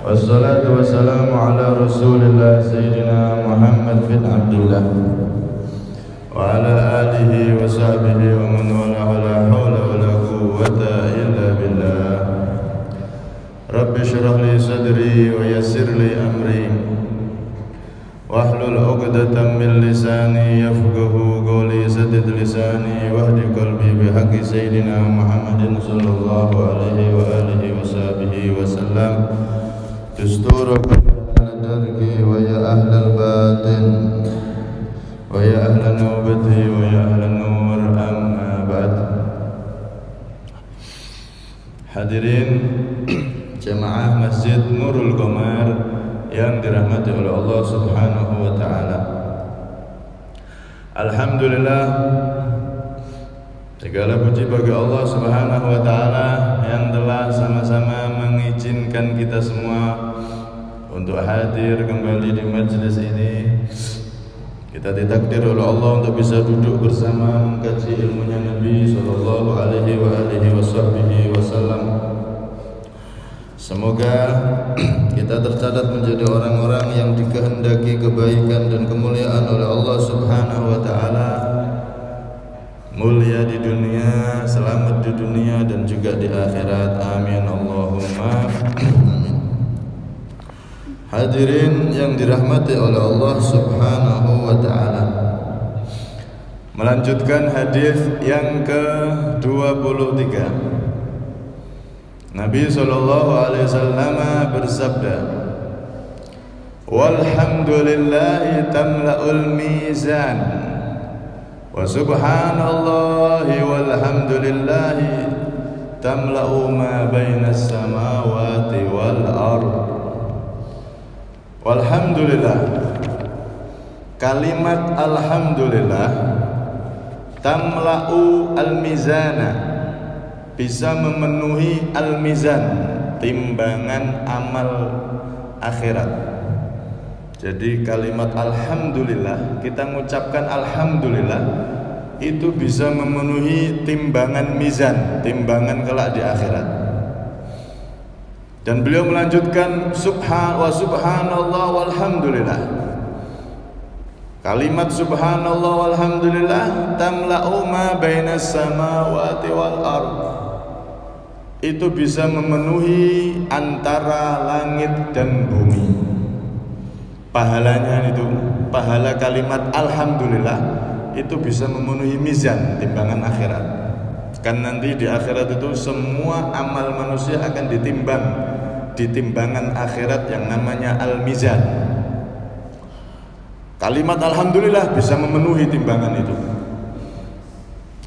Wassalatu wassalamu ala rasulillah Sayyidina Muhammad bin Abdullah wa ala alihi wa sahbihi wa man wala la hawla wa la quwwata illa billah. Rabbi shrah li sadri wa yassir li amri wahlul 'uqdatam min lisani yafqahu qawli. Saddid lisani wahdi qalbi bihaqqi Sayyidina Muhammadin sallallahu alaihi wa alihi wa sahbihi wa sallam. Dusturakum ala darki wa ya ahlal batin wa ya ahlan nawbati wa ya ahlan nur, amma ba'd. Hadirin jemaah Masjid Nurul Qamar yang dirahmati oleh Allah Subhanahu wa taala. Alhamdulillah, segala puji bagi Allah Subhanahu wa taala yang telah sama-sama mengizinkan kita semua untuk hadir kembali di majelis ini. Kita ditakdir oleh Allah untuk bisa duduk bersama mengkaji ilmunya Nabi sallallahu alaihi wasallam. Semoga kita tercatat menjadi orang-orang yang dikehendaki kebaikan dan kemuliaan oleh Allah Subhanahu wa taala. Mulia di dunia, selamat di dunia dan juga di akhirat. Amin Allahumma amin. Hadirin yang dirahmati oleh Allah Subhanahu wa taala. Melanjutkan hadis yang ke-23. Nabi sallallahu alaihi wasallam bersabda, "Walhamdulillahi tamla'ul mizan wa subhanallahi walhamdulillahi tamla'u ma bainas samawati wal ard." Walhamdulillah, kalimat alhamdulillah tamla'u al-mizana, bisa memenuhi al-mizan, timbangan amal akhirat. Jadi kalimat alhamdulillah, kita mengucapkan alhamdulillah, itu bisa memenuhi timbangan mizan, timbangan kelak di akhirat. Dan beliau melanjutkan subhanallah walhamdulillah. Kalimat subhanallah walhamdulillah tamla'u ma bainas samawati wal ard, itu bisa memenuhi antara langit dan bumi. Pahalanya itu, pahala kalimat alhamdulillah itu bisa memenuhi mizan, timbangan akhirat. Kan nanti di akhirat itu semua amal manusia akan ditimbang di timbangan akhirat yang namanya al-mizan. Kalimat alhamdulillah bisa memenuhi timbangan itu.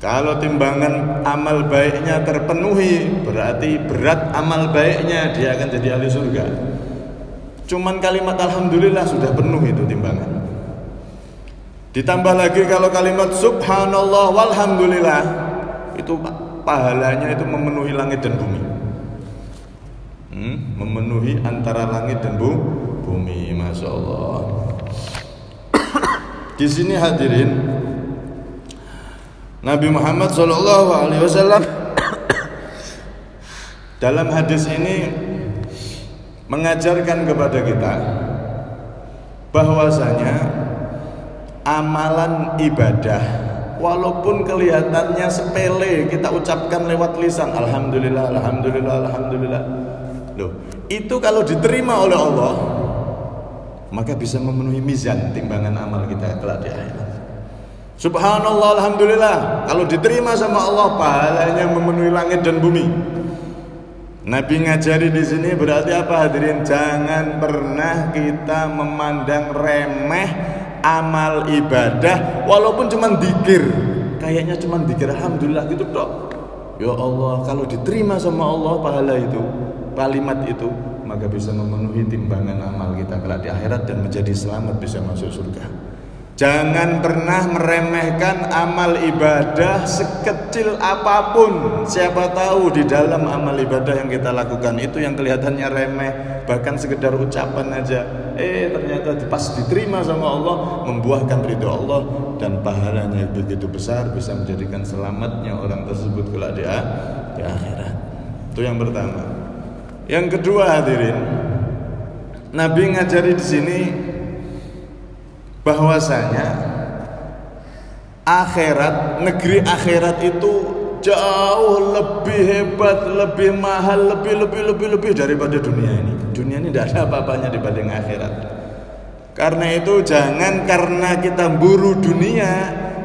Kalau timbangan amal baiknya terpenuhi, berarti berat amal baiknya, dia akan jadi ahli surga. Cuman kalimat alhamdulillah sudah penuh itu timbangan. Ditambah lagi kalau kalimat subhanallah walhamdulillah, itu pahalanya itu memenuhi langit dan bumi. Memenuhi antara langit dan bumi, masya Allah. Di sini hadirin, Nabi Muhammad SAW dalam hadis ini mengajarkan kepada kita bahwasanya amalan ibadah, walaupun kelihatannya sepele, kita ucapkan lewat lisan alhamdulillah, alhamdulillah, alhamdulillah, loh, itu kalau diterima oleh Allah maka bisa memenuhi mizan, timbangan amal kita kelak di akhirat. Subhanallah, alhamdulillah, kalau diterima sama Allah pahalanya memenuhi langit dan bumi. Nabi ngajari di sini berarti apa hadirin? Jangan pernah kita memandang remeh amal ibadah, walaupun cuma dzikir, kayaknya cuma dzikir alhamdulillah gitu dok. Ya Allah, kalau diterima sama Allah pahala itu, kalimat itu, maka bisa memenuhi timbangan amal kita kelak di akhirat dan menjadi selamat, bisa masuk surga. Jangan pernah meremehkan amal ibadah sekecil apapun. Siapa tahu di dalam amal ibadah yang kita lakukan itu yang kelihatannya remeh, bahkan sekedar ucapan aja, ternyata pas diterima sama Allah membuahkan ridho Allah dan pahalanya begitu besar, bisa menjadikan selamatnya orang tersebut kelak di akhirat. Itu yang pertama. Yang kedua hadirin, Nabi ngajari di sini bahwasanya akhirat, negeri akhirat itu jauh lebih hebat, lebih mahal, lebih daripada dunia ini. Dunia ini tidak ada apa-apanya dibanding akhirat. Karena itu jangan karena kita buru dunia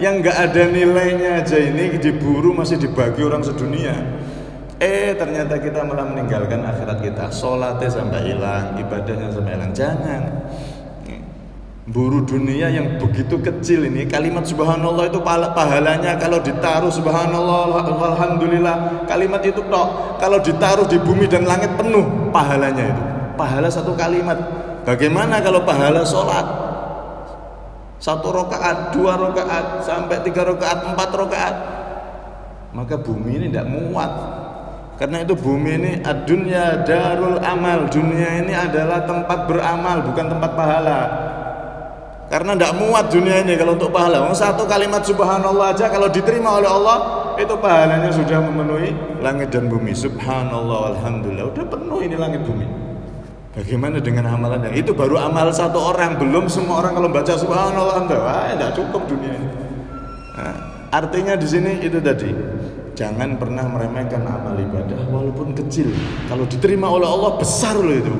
yang nggak ada nilainya aja ini diburu, masih dibagi orang sedunia. Ternyata kita malah meninggalkan akhirat kita. Sholatnya sampai hilang, ibadahnya sampai hilang. Jangan buru dunia yang begitu kecil ini. Kalimat subhanallah itu pahalanya kalau ditaruh subhanallah alhamdulillah, kalimat itu tok. Kalau ditaruh di bumi dan langit penuh pahalanya itu. Pahala satu kalimat. Bagaimana kalau pahala sholat 1 rakaat, 2 rakaat, sampai 3 rakaat, 4 rakaat? Maka bumi ini tidak muat. Karena itu bumi ini ad-dunya darul amal. Dunia ini adalah tempat beramal, bukan tempat pahala. Karena tidak muat dunia ini kalau untuk pahala. Satu kalimat subhanallah aja kalau diterima oleh Allah, itu pahalanya sudah memenuhi langit dan bumi. Subhanallah alhamdulillah, udah penuh ini langit bumi. Bagaimana dengan amalannya? Itu baru amal satu orang, belum semua orang kalau baca subhanallah tidak cukup dunia ini. Nah, artinya di sini itu tadi, jangan pernah meremehkan amal ibadah walaupun kecil. Kalau diterima oleh Allah besar loh itu.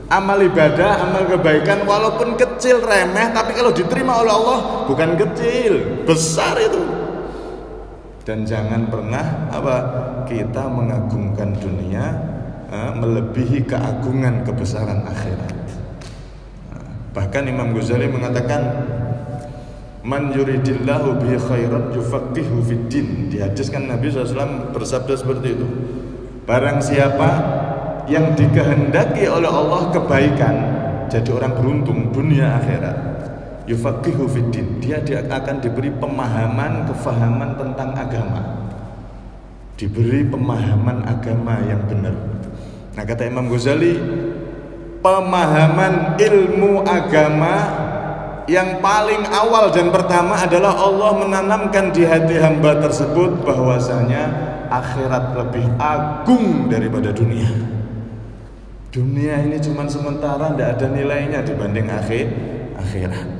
Amal ibadah, amal kebaikan walaupun kecil remeh, tapi kalau diterima oleh Allah bukan kecil, besar itu. Dan jangan pernah kita mengagungkan dunia melebihi keagungan kebesaran akhirat. Bahkan Imam Ghazali mengatakan man yuridillahu bihi khairan yufaqihu fid din. Di hadis kan Nabi SAW bersabda seperti itu. Barang siapa yang dikehendaki oleh Allah kebaikan, jadi orang beruntung dunia akhirat, yufaqihu fid din, dia akan diberi pemahaman, kefahaman tentang agama, diberi pemahaman agama yang benar. Nah, kata Imam Ghazali, pemahaman ilmu agama yang paling awal dan pertama adalah Allah menanamkan di hati hamba tersebut bahwasanya akhirat lebih agung daripada dunia. Dunia ini cuma sementara, tidak ada nilainya dibanding akhirat.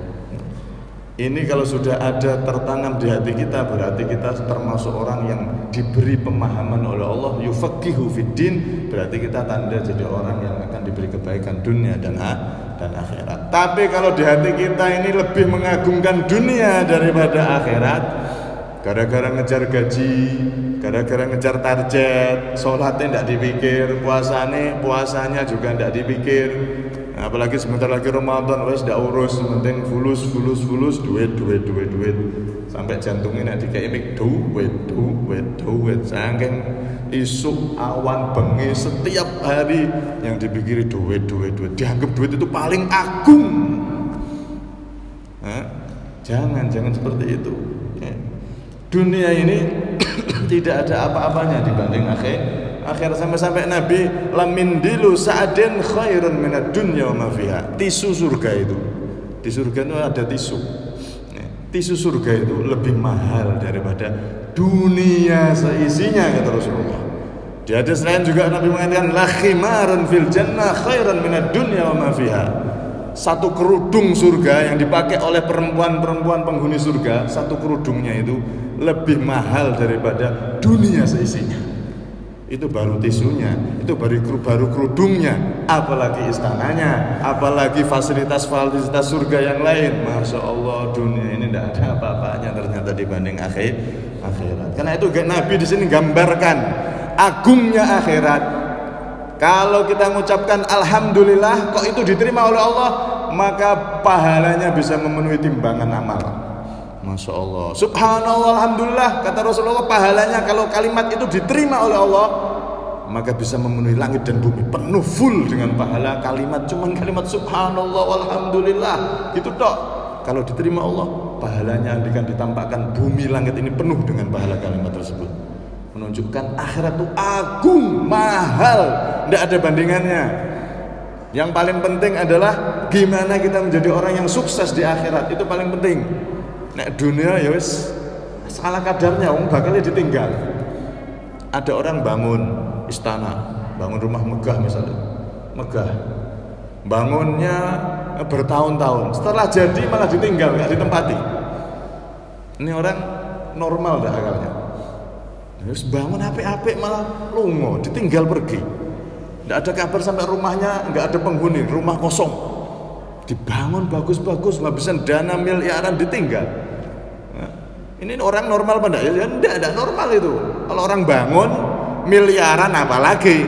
Ini kalau sudah ada tertanam di hati kita, berarti kita termasuk orang yang diberi pemahaman oleh Allah, yufaqihu fiddin, berarti kita tanda jadi orang yang akan diberi kebaikan dunia dan akhirat. Tapi kalau di hati kita ini lebih mengagungkan dunia daripada akhirat, gara-gara ngejar gaji, gara-gara ngejar target, sholatnya tidak dipikir, puasanya juga tidak dipikir. Apalagi sebentar lagi Ramadan, wes tidak urus, penting fulus, duit, sampai jantungnya nanti kayak duit, saking isuk awan bengi setiap hari yang dipikiri duit, dianggap duit itu paling agung. Jangan seperti itu. Dunia ini tidak ada apa-apanya dibanding akhirat. Sampai Nabi lamindilu sa'adin khairun minad dunya wa ma fiha. Tisu surga itu, di surga itu ada tisu. Tisu surga itu lebih mahal daripada dunia seisinya, kata Rasulullah. Di hadis lain juga Nabi mengatakan la khimarun fil jannah khairun minad dunya wa ma fiha. Satu kerudung surga yang dipakai oleh perempuan-perempuan penghuni surga, satu kerudungnya itu lebih mahal daripada dunia seisinya. Itu baru tisunya, itu baru kerudungnya, apalagi istananya, apalagi fasilitas surga yang lain. Masya Allah, dunia ini tidak ada apa-apanya ternyata dibanding akhirat. Karena itu Nabi di sini gambarkan agungnya akhirat. Kalau kita mengucapkan alhamdulillah kok itu diterima oleh Allah, maka pahalanya bisa memenuhi timbangan amal. Masya Allah, subhanallah, alhamdulillah, kata Rasulullah, pahalanya kalau kalimat itu diterima oleh Allah maka bisa memenuhi langit dan bumi, penuh full dengan pahala kalimat, cuman kalimat subhanallah, alhamdulillah gitu tok. Kalau diterima Allah, pahalanya akan ditampakkan bumi langit ini penuh dengan pahala kalimat tersebut, menunjukkan akhirat itu agung, mahal, tidak ada bandingannya. Yang paling penting adalah gimana kita menjadi orang yang sukses di akhirat, itu paling penting. Nek dunia ya wis salah kadarnya bakalnya ditinggal. Ada orang bangun istana, bangun rumah megah misalnya, megah. Bangunnya bertahun-tahun, setelah jadi malah ditinggal, nggak ditempati. Ini orang normal dah akalnya. Terus bangun apik-apik malah lungo, ditinggal pergi. Nggak ada kabar sampai rumahnya, nggak ada penghuni, rumah kosong. Dibangun bagus-bagus, ngabisin dana miliaran, ditinggal. Nah, ini orang normal pada ya enggak normal itu. Kalau orang bangun miliaran apalagi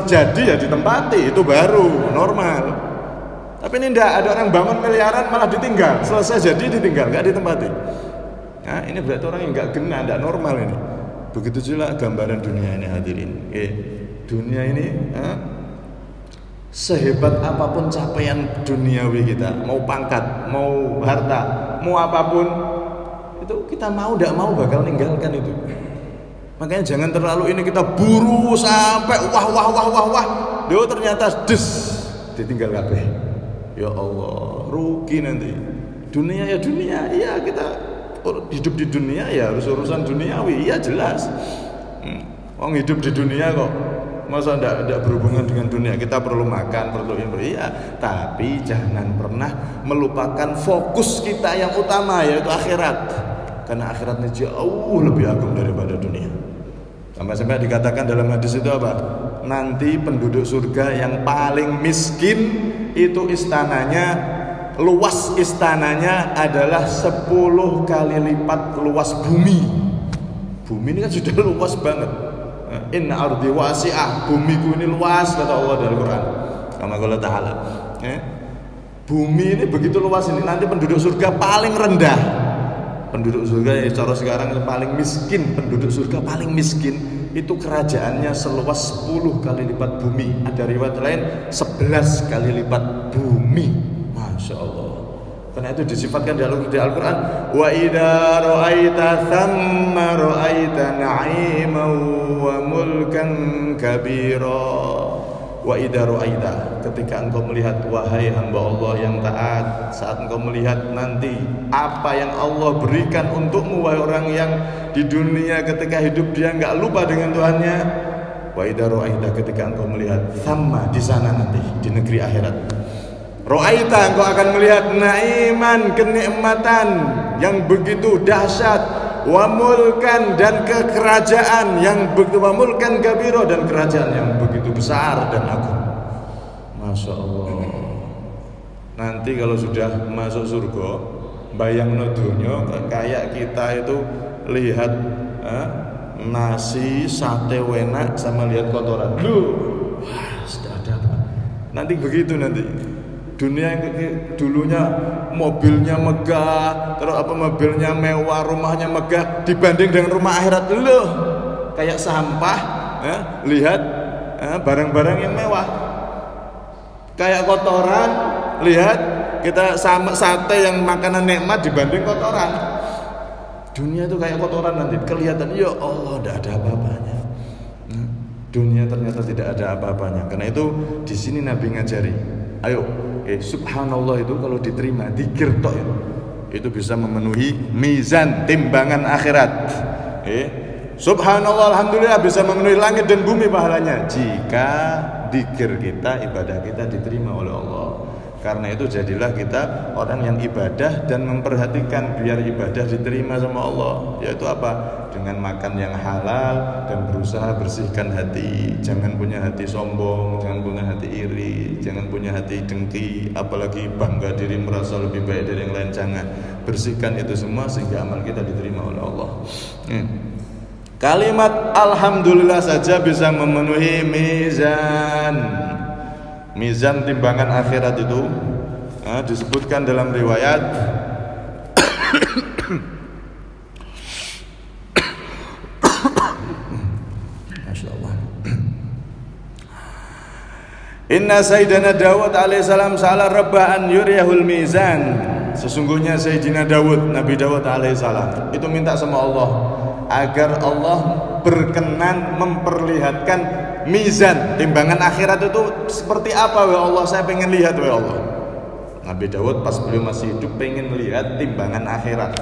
jadi ya ditempati, itu baru normal. Tapi ini enggak, ada orang bangun miliaran malah ditinggal, selesai jadi ditinggal, enggak ditempati. Nah, ini berarti orang yang enggak kena, enggak normal ini. Begitu juga gambaran dunia ini hadirin. Dunia ini sehebat apapun capaian duniawi kita, mau pangkat, mau harta, mau apapun, itu kita mau enggak mau bakal ninggalkan itu. Makanya jangan terlalu ini kita buru sampai wah. Dia ternyata ditinggal kabeh. Ya Allah, rugi nanti. Dunia ya dunia, iya kita hidup di dunia ya harus urusan duniawi, iya jelas. Orang hidup di dunia kok, masa tidak berhubungan dengan dunia. Kita perlu makan, perlu ini, iya. Tapi jangan pernah melupakan fokus kita yang utama, yaitu akhirat. Karena akhiratnya jauh lebih agung daripada dunia. Sampai dikatakan dalam hadis itu apa? Nanti penduduk surga yang paling miskin itu istananya, luas istananya adalah 10 kali lipat luas bumi. Bumi ini kan sudah luas banget. Inna ardi wasi'ah, bumiku ini luas kata Allah dalam Quran. Kama qala ta'ala. Bumi ini begitu luas ini, nanti penduduk surga paling rendah. Penduduk surga ya cara sekarang paling miskin, penduduk surga paling miskin itu kerajaannya seluas 10 kali lipat bumi. Ada riwayat lain 11 kali lipat bumi. Masya Allah. Karena itu disifatkan di Al-Quran, wa idza ra'aita thamma ra'aita na'iman wa mulkan kabira. Wa idza ra'aita, ketika engkau melihat, wahai hamba Allah yang taat, saat engkau melihat nanti apa yang Allah berikan untukmu, wahai orang yang di dunia ketika hidup dia enggak lupa dengan Tuhannya. Wa idza ra'aita, ketika engkau melihat thamma, di sana nanti di negeri akhirat. Ra'aita, engkau akan melihat na'iman, kenikmatan yang begitu dahsyat, wa mulkan, dan kekerajaan yang begitu, wa mulkan kabiro, dan kerajaan yang begitu besar dan agung. Masya Allah. Nanti kalau sudah masuk surga, bayang dunya kayak kita itu lihat nasi sate enak sama lihat kotoran. Wah, sudah ada apa? Nanti begitu nanti. Dunia yang dulunya mobilnya megah, terus mobilnya mewah, rumahnya megah, dibanding dengan rumah akhirat, loh kayak sampah. Lihat barang-barang yang mewah, kayak kotoran. Lihat kita sama sate yang makanan nikmat dibanding kotoran. Dunia itu kayak kotoran, nanti kelihatan ya Allah tidak ada apa-apanya. Dunia ternyata tidak ada apa-apanya. Karena itu di sini Nabi ngajari, ayo subhanallah itu kalau diterima dzikir tok itu bisa memenuhi mizan timbangan akhirat. Subhanallah, alhamdulillah bisa memenuhi langit dan bumi pahalanya jika dzikir kita, ibadah kita diterima oleh Allah. Karena itu jadilah kita orang yang ibadah dan memperhatikan biar ibadah diterima sama Allah. Yaitu apa? Dengan makan yang halal dan berusaha bersihkan hati. Jangan punya hati sombong, jangan punya hati iri, jangan punya hati dengki, apalagi bangga diri merasa lebih baik dari yang lain. Jangan. Bersihkan itu semua sehingga amal kita diterima oleh Allah. Kalimat alhamdulillah saja bisa memenuhi mizan timbangan akhirat itu. Disebutkan dalam riwayat Masya Allah. Inna Sayyidina Dawud alaihissalam sa'ala rabbah an yuriyahul mizan. Sesungguhnya Sayyidina Dawud, Nabi Dawud alaihissalam itu minta sama Allah agar Allah berkenan memperlihatkan mizan timbangan akhirat itu seperti apa. Ya Allah, saya pengen lihat ya Allah. Nabi Dawud pas beliau masih hidup pengen lihat timbangan akhirat.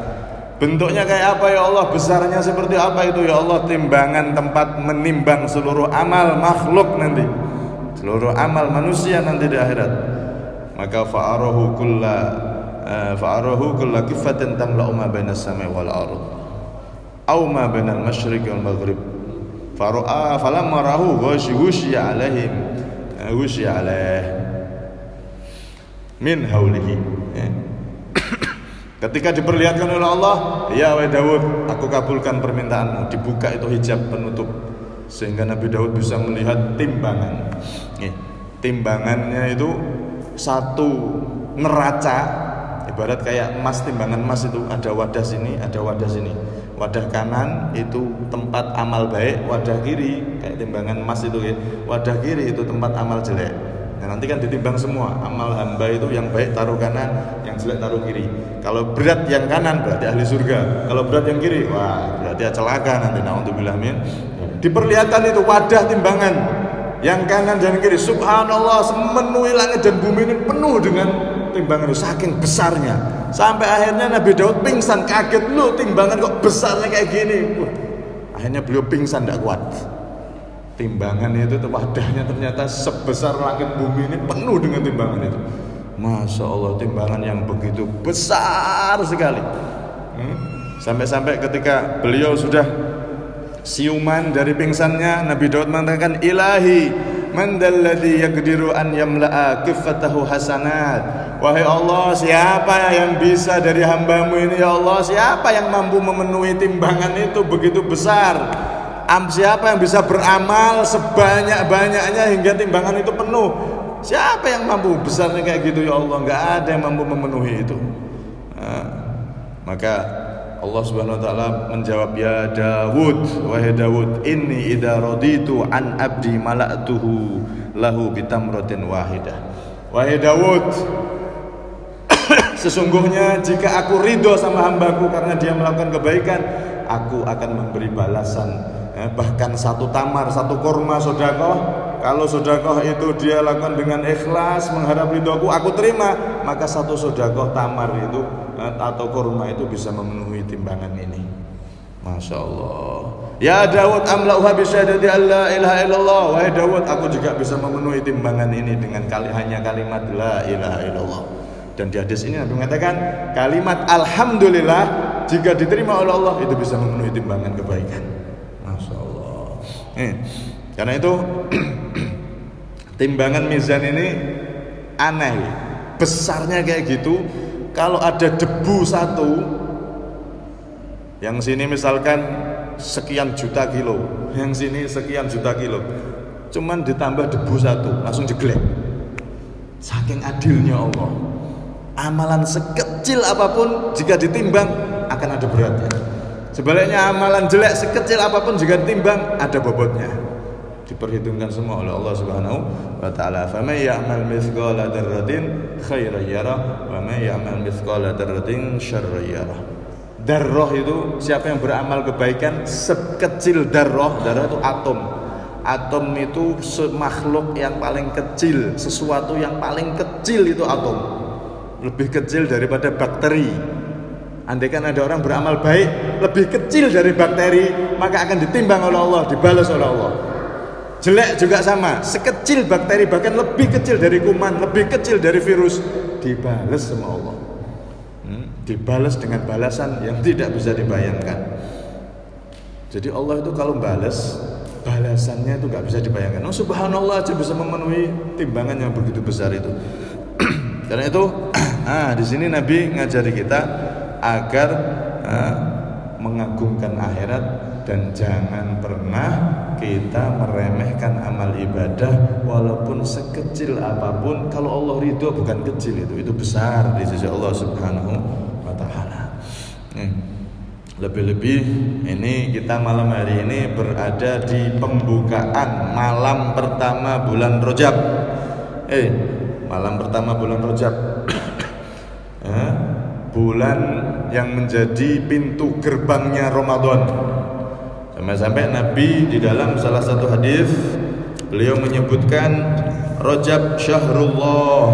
Bentuknya kayak apa ya Allah, besarnya seperti apa itu ya Allah, timbangan tempat menimbang seluruh amal makhluk nanti. seluruh amal manusia nanti di akhirat. Maka fa'arahu kulla kifatin tamla'u ma bainas samai wal ardh aw ma bainal masyriqi wal maghrib fara'a falamma rahu ghashiya alaihim min haulihi. Ketika diperlihatkan oleh Allah, ya wahai Daud, aku kabulkan permintaanmu. Dibuka itu hijab penutup sehingga Nabi Daud bisa melihat timbangan. Timbangannya itu satu neraca, ibarat kayak emas, timbangan emas itu ada wadah sini, ada wadah sini. Wadah kanan itu tempat amal baik, wadah kiri kayak timbangan emas itu ya. Wadah kiri itu tempat amal jelek. Nah, nanti kan ditimbang semua. Amal hamba itu yang baik taruh kanan, yang jelek taruh kiri. Kalau berat yang kanan berarti ahli surga. Kalau berat yang kiri, wah berarti celaka nanti. Na'udzubillah min. Diperlihatkan itu wadah timbangan yang kanan dan kiri. Subhanallah, memenuhi langit dan bumi ini penuh dengan timbangan itu, saking besarnya. Sampai akhirnya Nabi Daud pingsan, kaget, loh timbangan kok besarnya kayak gini. Akhirnya beliau pingsan, tidak kuat. Timbangan itu wadahnya ternyata sebesar langit bumi ini penuh dengan timbangan itu. Masya Allah, timbangan yang begitu besar sekali. Sampai-sampai ketika beliau sudah siuman dari pingsannya, Nabi Daud mengatakan, Ilahi man dalladhi yaqdiru an yamla'a kiffatahu hasanat. Wahai Allah, siapa yang bisa dari hambamu ini ya Allah, siapa yang mampu memenuhi timbangan itu begitu besar? Siapa yang bisa beramal sebanyak-banyaknya hingga timbangan itu penuh? Siapa yang mampu besarnya kayak gitu ya Allah? Enggak ada yang mampu memenuhi itu. Maka Allah Subhanahu wa taala menjawab, ya Dawud, wahai Dawud, inni idza raditu an abdi mala'tuhu lahu bitamratin wahidah. Wahai Dawud, sesungguhnya jika aku ridho sama hambaku karena dia melakukan kebaikan, aku akan memberi balasan. Bahkan satu tamar, satu kurma sodakoh. Kalau sodakoh itu dia lakukan dengan ikhlas, mengharap ridhoku, aku terima. Maka satu sodakoh tamar itu atau kurma itu bisa memenuhi timbangan ini. Masya Allah. Ya Dawud, amla'uha bisyahadati alla ilaha illallah. Wahai Dawud, aku juga bisa memenuhi timbangan ini dengan hanya kalimat la ilaha illallah. Dan di hadis ini Nabi mengatakan, kalimat alhamdulillah jika diterima oleh Allah itu bisa memenuhi timbangan kebaikan. Masya Allah. Karena itu timbangan mizan ini aneh, besarnya kayak gitu. Kalau ada debu satu, yang sini misalkan sekian juta kilo, yang sini sekian juta kilo, cuman ditambah debu satu langsung jeglek. Saking adilnya Allah. Amalan sekecil apapun jika ditimbang akan ada beratnya. Sebaliknya amalan jelek sekecil apapun jika ditimbang ada bobotnya. Diperhitungkan semua oleh Allah Subhanahu wa taala. Faman ya'mal mithqala dzarratin khairan yarah wa man ya'mal mithqala dzarratin syarran yarah. Darrah itu siapa yang beramal kebaikan sekecil darrah. Darrah itu atom. Atom itu makhluk yang paling kecil, sesuatu yang paling kecil itu atom. Lebih kecil daripada bakteri. Andaikan ada orang beramal baik lebih kecil dari bakteri, maka akan ditimbang oleh Allah, dibalas oleh Allah. Jelek juga sama, sekecil bakteri, bahkan lebih kecil dari kuman, lebih kecil dari virus, dibalas sama Allah. Dibalas dengan balasan yang tidak bisa dibayangkan. Jadi Allah itu kalau balas, balasannya itu gak bisa dibayangkan. Oh subhanallah aja bisa memenuhi timbangan yang begitu besar itu. Karena itu, di sini Nabi ngajari kita agar mengagungkan akhirat dan jangan pernah kita meremehkan amal ibadah walaupun sekecil apapun. Kalau Allah ridho bukan kecil, itu besar di sisi Allah Subhanahu wa taala. Lebih-lebih ini kita malam hari ini berada di pembukaan malam pertama bulan Rajab. Malam pertama bulan Rajab. Bulan yang menjadi pintu gerbangnya Ramadan. Sampai-sampai Nabi di dalam salah satu hadis beliau menyebutkan Rajab syahrullah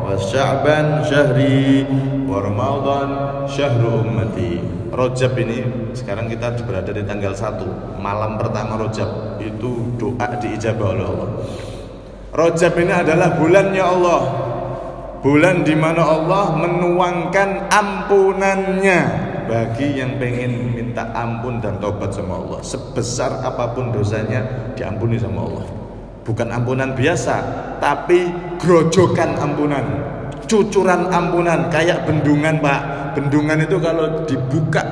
wa Sya'ban syahri wa Ramadan syahru ummati. Rajab ini sekarang kita berada di tanggal 1, malam pertama Rajab. Itu doa diijabah oleh Allah. Rajab ini adalah bulannya Allah, bulan di mana Allah menuangkan ampunannya bagi yang pengen minta ampun dan taubat sama Allah. Sebesar apapun dosanya diampuni sama Allah. Bukan ampunan biasa, tapi grojokan ampunan, cucuran ampunan, kayak bendungan Pak. Bendungan itu kalau dibuka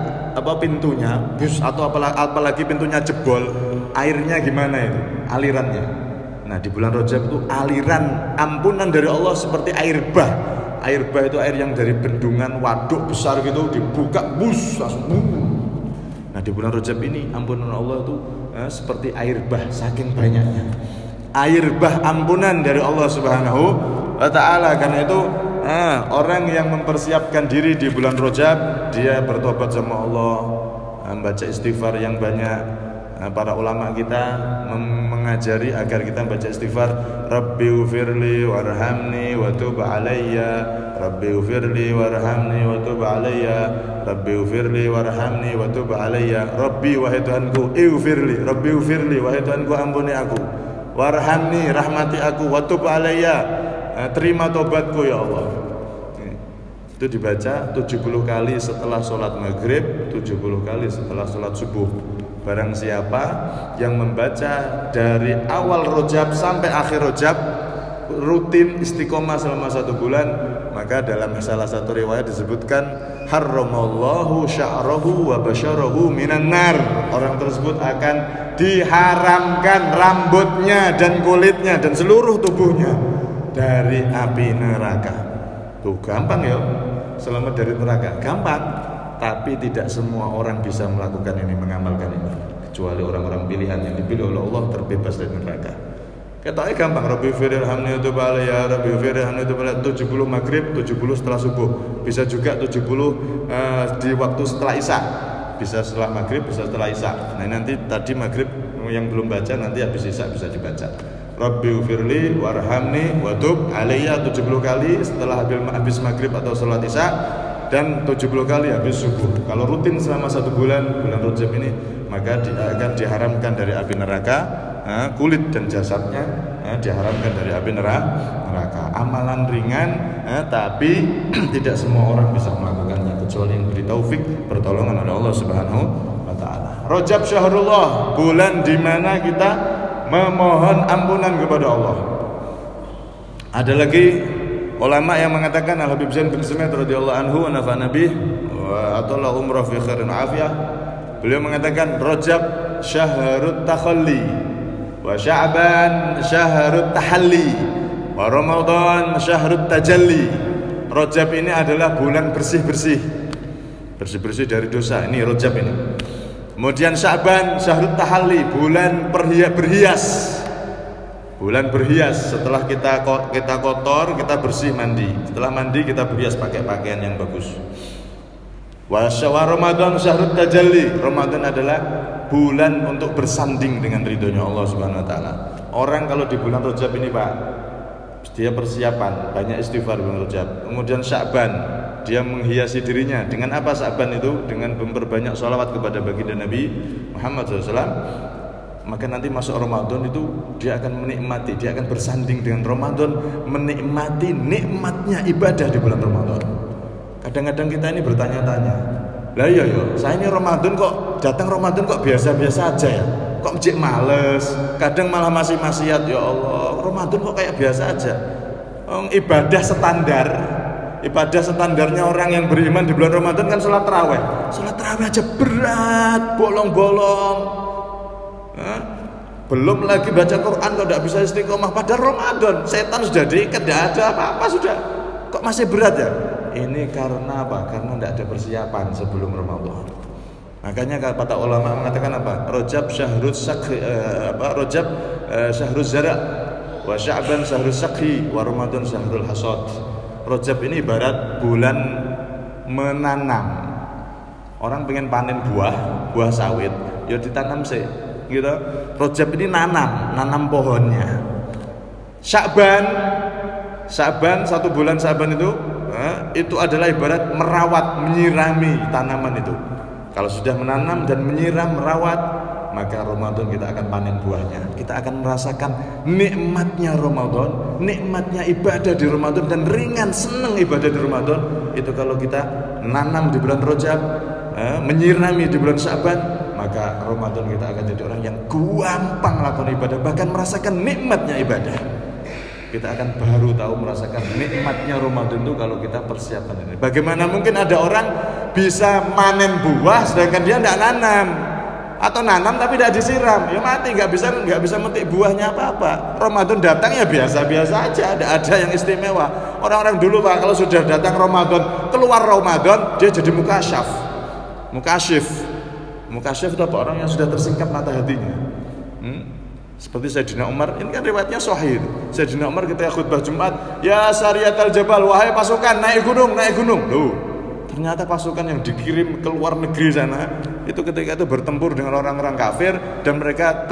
pintunya, bus atau apalagi pintunya jebol, airnya gimana itu? Alirannya. Nah, di bulan Rajab itu aliran ampunan dari Allah seperti air bah. Air bah itu air yang dari bendungan waduk besar gitu dibuka, bus langsung. Nah, di bulan Rajab ini ampunan Allah itu seperti air bah, saking banyaknya. Air bah ampunan dari Allah Subhanahu wa taala. Karena itu orang yang mempersiapkan diri di bulan Rajab, dia bertobat sama Allah, membaca istighfar yang banyak. Para ulama kita mengajari agar kita baca istighfar, Rabbighfirli warhamni wa tub alayya, Rabbighfirli warhamni wa tub alayya, Rabbighfirli warhamni wa tub alayya. Rabbi, wahai Tuhanku, ighfirli, Rabbighfirli, wahai Tuhanku, ampuni aku, warhamni, rahmati aku, wa tub alayya, terima tobatku ya Allah. Itu dibaca 70 kali setelah sholat maghrib, 70 kali setelah sholat subuh. Barang siapa yang membaca dari awal Rajab sampai akhir Rajab, rutin istiqomah selama 1 bulan, maka dalam salah satu riwayat disebutkan harramallahu sya'rahu wa basyarahu minan nar. Orang tersebut akan diharamkan rambutnya dan kulitnya dan seluruh tubuhnya dari api neraka. Tuh gampang ya, selamat dari neraka, gampang. Tapi tidak semua orang bisa melakukan ini, mengamalkan ini, kecuali orang-orang pilihan yang dipilih oleh Allah terbebas dari neraka. Katanya gampang, Rabbighfirli warhamni wa tub alayya, Rabbighfirli warhamni wa tub alayya, 70 maghrib, 70 setelah subuh. Bisa juga 70 di waktu setelah isya. Bisa setelah maghrib, bisa setelah isya. Nah, nanti tadi maghrib yang belum baca, nanti habis isya bisa dibaca. Rabbighfirli warhamni wa tub alayya 70 kali setelah habis maghrib atau salat isya, dan 70 kali habis subuh. Kalau rutin selama 1 bulan, bulan Rajab ini, maka akan diharamkan dari api neraka, kulit dan jasadnya diharamkan dari api neraka. Amalan ringan, tapi tidak semua orang bisa melakukannya kecuali yang diberi taufik, pertolongan oleh Allah Subhanahu wa taala. Rajab syahrullah, bulan di mana kita memohon ampunan kepada Allah. Ada lagi ulama yang mengatakan, Al-Habib Zain bin Sumait radhiyallahu anhu wa nafa'ana bih wa atalla umrah fi khairin afiyah. Beliau mengatakan Rajab syahrut takhalli wa Sya'ban syahrut tahalli wa Ramadan syahrut tajalli. Rajab ini adalah bulan bersih-bersih dari dosa. Ini Rajab ini. Kemudian Sya'ban syahrut tahalli, bulan berhias. Bulan berhias, setelah kita kotor, kita bersih mandi. Setelah mandi kita berhias pakai pakaian yang bagus. Wa Ramadan syahrut tajalli. Ramadan adalah bulan untuk bersanding dengan ridhonya Allah Subhanahu wa taala. Orang kalau di bulan Rajab ini, Pak, dia persiapan, banyak istighfar bulan Rajab. Kemudian Sya'ban, dia menghiasi dirinya. Dengan apa Sya'ban itu? Dengan memperbanyak sholawat kepada baginda Nabi Muhammad SAW. Maka nanti masuk Ramadan itu dia akan menikmati, dia akan bersanding dengan Ramadan, menikmati nikmatnya ibadah di bulan Ramadan. Kadang-kadang kita ini bertanya-tanya, lah iya ya, saya ini Ramadan kok datang Ramadan kok biasa-biasa aja ya, kok mejek males, kadang malah masih maksiat. Ya Allah, Ramadan kok kayak biasa aja. Ibadah standarnya orang yang beriman di bulan Ramadan kan sholat tarawih aja berat, bolong-bolong. Belum lagi baca Quran kok tidak bisa istiqomah. Padahal Ramadan, setan sudah diikat, tidak ada apa-apa sudah. Kok masih berat ya? Ini karena apa? Karena tidak ada persiapan sebelum Ramadan. Makanya kata ulama mengatakan apa? Rajab syahrul sakhi, Rajab syahrul zara, wa Sya'ban syahrul sakhi, wa Ramadan syahrul hasad. Rajab ini ibarat bulan menanam. Orang pengen panen buah sawit, ya ditanam sih. Gitu. Rajab ini nanam pohonnya. Sya'ban 1 bulan Sya'ban itu adalah ibarat merawat, menyirami tanaman itu. Kalau sudah menanam dan menyiram, merawat, maka Ramadan kita akan panen buahnya. Kita akan merasakan nikmatnya Ramadan, nikmatnya ibadah di Ramadan, dan ringan senang ibadah di Ramadan. Itu kalau kita nanam di bulan Rajab, menyirami di bulan Sya'ban, maka Ramadan kita akan jadi orang yang gampang melakukan ibadah, bahkan merasakan nikmatnya ibadah. Kita akan baru tahu merasakan nikmatnya Ramadan itu kalau kita persiapan ini. Bagaimana mungkin ada orang bisa manen buah sedangkan dia tidak nanam, atau nanam tapi tidak disiram, ya mati, nggak bisa metik buahnya apa-apa. Ramadan datang ya biasa-biasa aja, tidak ada yang istimewa. Orang-orang dulu Pak, kalau sudah datang Ramadan, keluar Ramadan dia jadi mukasyif itu apa? Orang yang sudah tersingkap mata hatinya. Seperti Sayyidina Umar, ini kan riwayatnya sahih. Sayyidina Umar ketika khutbah Jumat, ya Sariyatal Jabal, wahai pasukan naik gunung. Loh, ternyata pasukan yang dikirim ke luar negeri sana itu ketika itu bertempur dengan orang-orang kafir, dan mereka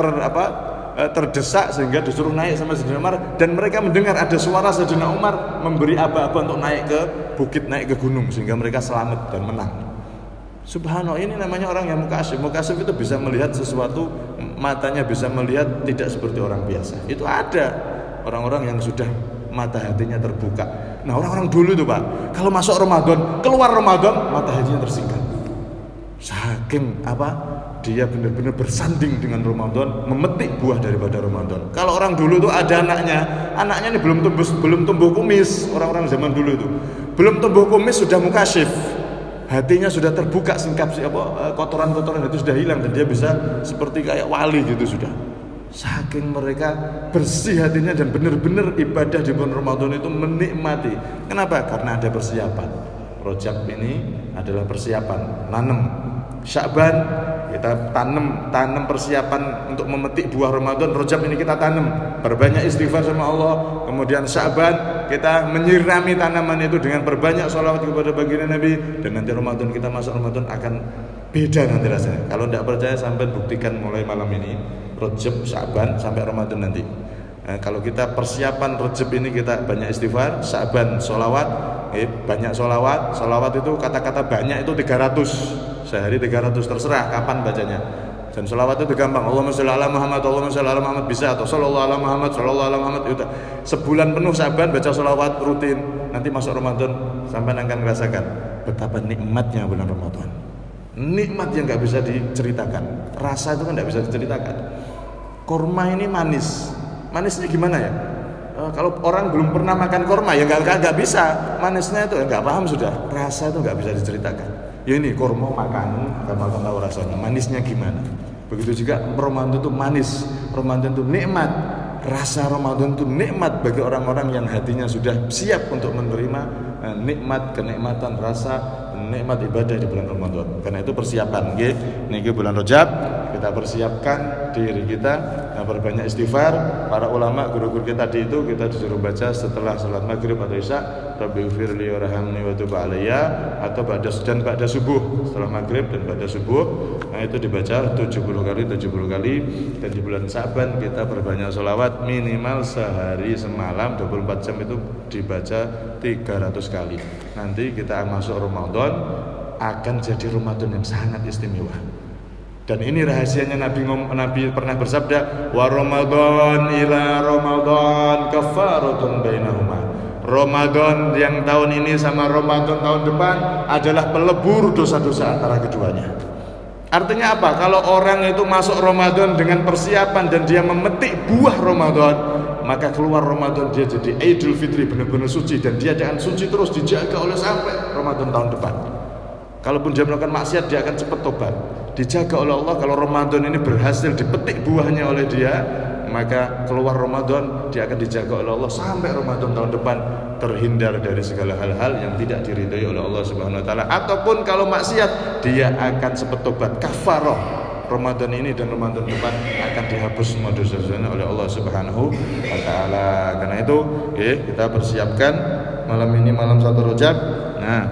terdesak sehingga disuruh naik sama Sayyidina Umar, dan mereka mendengar ada suara Sayyidina Umar memberi aba-aba untuk naik ke bukit, naik ke gunung, sehingga mereka selamat dan menang. Subhanallah, ini namanya orang yang mukasyif. Mukasyif itu bisa melihat sesuatu, matanya bisa melihat tidak seperti orang biasa. Itu ada orang-orang yang sudah mata hatinya terbuka. Nah, orang-orang dulu itu Pak, kalau masuk Ramadan, keluar Ramadan, mata hatinya tersingkap. Saking dia benar-benar bersanding dengan Ramadan, memetik buah daripada Ramadan. Kalau orang dulu itu ada anaknya ini belum tumbuh kumis. Orang-orang zaman dulu itu belum tumbuh kumis sudah mukasyif. Hatinya sudah terbuka, kotoran-kotoran itu sudah hilang, dan dia bisa seperti kayak wali gitu sudah. Saking mereka bersih hatinya dan benar-benar ibadah di bulan Ramadan itu menikmati. Kenapa? Karena ada persiapan. Rajab ini adalah persiapan nanam. Sya'ban kita tanam persiapan untuk memetik buah Ramadan. Rajab ini kita tanam, berbanyak istighfar sama Allah. Kemudian Sya'ban kita menyirami tanaman itu dengan berbanyak sholawat kepada baginda Nabi. Dan nanti Ramadan, kita masuk Ramadan akan beda nanti rasanya. Kalau tidak percaya sampai buktikan mulai malam ini, Rajab, Sya'ban sampai Ramadan nanti. Kalau kita persiapan Rajab ini kita banyak istighfar, Sya'ban sholawat, banyak sholawat. Sholawat itu kata-kata banyak itu 300. Sehari 300, terserah kapan bacanya. Dan sholawat itu gampang. Allahumma sholli ala Muhammad, Allahumma sholli ala Muhammad bisa, atau sallallahu ala Muhammad, sallallahu ala Muhammad. Itu sebulan penuh Sya'ban baca sholawat rutin. Nanti masuk Ramadan sampai akan merasakan betapa nikmatnya bulan Ramadan. Nikmat yang nggak bisa diceritakan. Rasa itu kan nggak bisa diceritakan. Kurma ini manisnya gimana ya? Kalau orang belum pernah makan kurma ya nggak bisa. Manisnya itu nggak paham sudah. Rasa itu nggak bisa diceritakan. Ya ini kurma makan tahu rasanya, manisnya gimana. Begitu juga Ramadan itu manis, Ramadan itu nikmat. Rasa Ramadan itu nikmat bagi orang-orang yang hatinya sudah siap untuk menerima kenikmatan rasa, nikmat ibadah di bulan Ramadan. Karena itu persiapan niki bulan Rajab, kita persiapkan diri kita, berbanyak istighfar. Para ulama, guru-guru kita itu kita disuruh baca setelah salat maghrib atau isya, Rabbighfirli warhamni wa tub alayya, atau ba'da subuh, setelah maghrib dan ba'da subuh. Nah, itu dibaca 70 kali. Dan di bulan Sya'ban kita berbanyak sholawat, minimal sehari semalam 24 jam itu dibaca 300 kali. Nanti kita masuk Ramadan akan jadi Ramadan yang sangat istimewa. Dan ini rahasianya Nabi pernah bersabda, wa Ramadan ila Ramadan kafaratun bainahuma. Ramadan yang tahun ini sama Ramadan tahun depan adalah pelebur dosa-dosa antara keduanya. Artinya apa? Kalau orang itu masuk Ramadan dengan persiapan dan dia memetik buah Ramadan, maka keluar Ramadan dia jadi Idul Fitri, benar-benar suci, dan dia akan suci terus dijaga oleh sampai Ramadan tahun depan. Kalaupun dia melakukan maksiat, dia akan cepat tobat, dijaga oleh Allah. Kalau Ramadan ini berhasil dipetik buahnya oleh dia, maka keluar Ramadan dia akan dijaga oleh Allah sampai Ramadan tahun depan, terhindar dari segala hal-hal yang tidak diridhai oleh Allah Subhanahu wa taala. Ataupun kalau maksiat, dia akan cepat tobat, kafarah. Ramadan ini dan Ramadan depan akan dihapus semua dosa-dosanya oleh Allah Subhanahu wa taala. Karena itu, kita persiapkan malam ini malam 1 Rajab. Nah,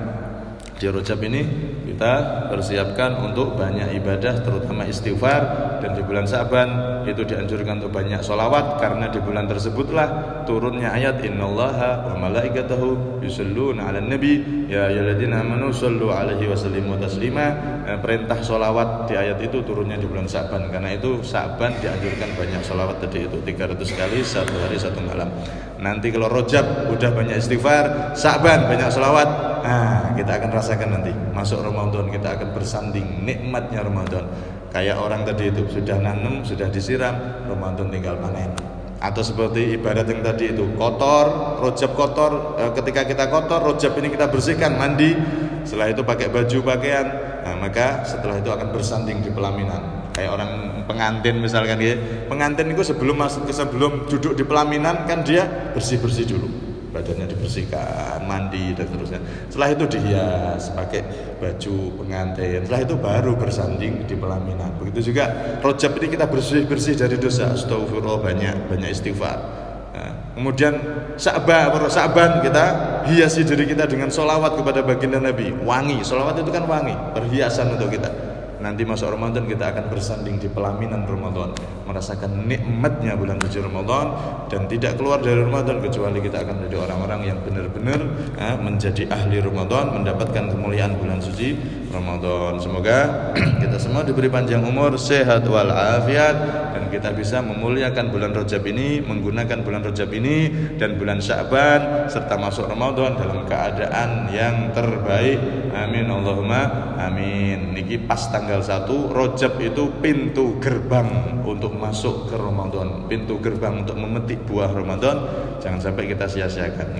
di Rajab ini kita persiapkan untuk banyak ibadah, terutama istighfar. Dan di bulan Sya'ban itu dianjurkan untuk banyak sholawat, karena di bulan tersebutlah turunnya ayat innallaha wa malaikatahu yusholluna 'alan nabi ya ayyuhalladzina amanu shollu 'alaihi wa sallimu taslima. Perintah sholawat di ayat itu turunnya di bulan Sya'ban, karena itu Sya'ban dianjurkan banyak sholawat tadi itu 300 kali satu hari satu malam. Nanti kalau Rajab udah banyak istighfar, Sya'ban banyak sholawat, nah kita akan rasakan nanti masuk Ramadan kita akan bersanding nikmatnya Ramadan. Kayak orang tadi itu sudah nanam, sudah disiram, Ramadan tinggal panen. Atau seperti ibarat yang tadi itu, kotor, Rajab kotor, ketika kita kotor, Rajab ini kita bersihkan, mandi, setelah itu pakai baju pakaian, nah maka setelah itu akan bersanding di pelaminan. Kayak orang pengantin misalkan ya, pengantin itu sebelum duduk di pelaminan kan dia bersih-bersih dulu, badannya dibersihkan, mandi dan seterusnya. Setelah itu dihias pakai baju pengantin. Setelah itu baru bersanding di pelaminan. Begitu juga Rajab ini kita bersih dari dosa, astagfirullah, banyak istighfar. Nah, kemudian Sya'ban kita hiasi diri kita dengan sholawat kepada baginda Nabi, wangi. Sholawat itu kan wangi, perhiasan untuk kita. Nanti masuk Ramadan kita akan bersanding di pelaminan Ramadan, merasakan nikmatnya bulan suci Ramadan, dan tidak keluar dari Ramadan kecuali kita akan menjadi orang-orang yang benar-benar menjadi ahli Ramadan, mendapatkan kemuliaan bulan suci Ramadan. Semoga kita semua diberi panjang umur, sehat walafiat, dan kita bisa memuliakan bulan Rajab ini, menggunakan bulan Rajab ini dan bulan Sya'ban serta masuk Ramadan dalam keadaan yang terbaik. Amin Allahumma amin. Niki pas tanggal 1 Rajab itu pintu gerbang untuk masuk ke Ramadan, pintu gerbang untuk memetik buah Ramadan. Jangan sampai kita sia-siakan.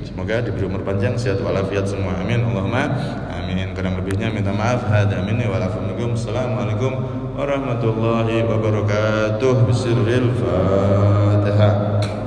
Semoga diberi umur panjang, sehat walafiat semua. Amin Allahumma amin. Kurang lebihnya minta maaf. Hada minni wa lakum. Assalamualaikum warahmatullahi wabarakatuh. Bismillahirrahmanirrahim.